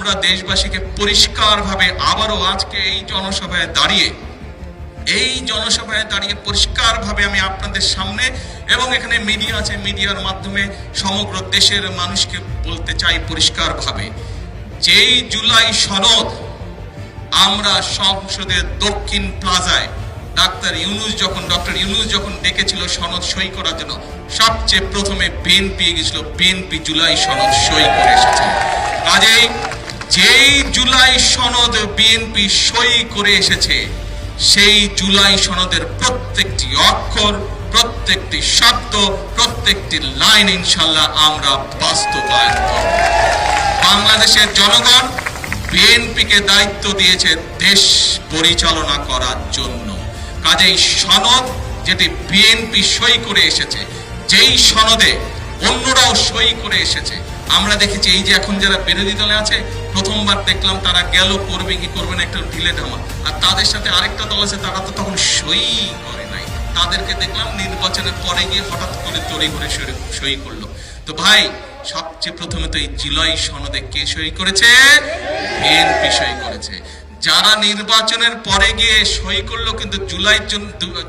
আমরা দেশবাসীকে পরিষ্কারভাবে আবারও আজকে এই জনসভায় দাঁড়িয়ে পরিষ্কারভাবে আমি আপনাদের সামনে এবং এখানে মিডিয়া আছে, মিডিয়ার মাধ্যমে সমগ্র দেশের মানুষকে বলতে চাই পরিষ্কারভাবে, যেই জুলাই সনদ আমরা সংসদের দক্ষিণ প্লাজায় ডক্টর ইউনূস যখন ডেকেছিল সনদ সই করার জন্য, সবচেয়ে প্রথমে বিএনপি গেছিল, বিএনপি জুলাই সনদ সই করে এসেছে। কাজেই যেই জুলাই সনদ বিএনপি সই করে এসেছে, সেই জুলাই সনদের প্রত্যেকটি অক্ষর, প্রত্যেকটি শব্দ, প্রত্যেকটি লাইন ইনশাল্লাহ আমরা বাস্তবায়ন করব। বাংলাদেশের জনগণ বিএনপিকে দায়িত্ব দিয়েছে দেশ পরিচালনা করার জন্য। কাজেই সনদ যেটি বিএনপি সই করে এসেছে, যেই সনদে অন্যরাও সই করে এসেছে, আমরা দেখেছি এই যে এখন যারা বিরোধী দলে আছে, প্রথমবার দেখলাম তারা গেল, করবে কি করবে না একটা ঢিলে ঢামা, আর তাদের সাথে আরেকটা দল আছে তারা তো তখন সই করে নাই, তাদেরকে দেখলাম নির্বাচনের পরে গিয়ে হঠাৎ করে তড়ি করে সই করলো। তো ভাই, সবচেয়ে প্রথমে তো এই জুলাই সনদে কে সই করেছে? বিএনপি সই করেছে। যারা নির্বাচনের পরে গিয়ে সই করলো, কিন্তু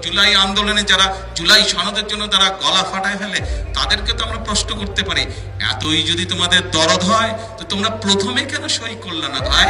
জুলাই আন্দোলনে যারা জুলাই সনদের জন্য তারা গলা ফাটায় ফেলে, তাদেরকে তো আমরা প্রশ্ন করতে পারি, এতই যদি তোমাদের দরদ হয় তো তোমরা প্রথমে কেন সই করলে না ভাই?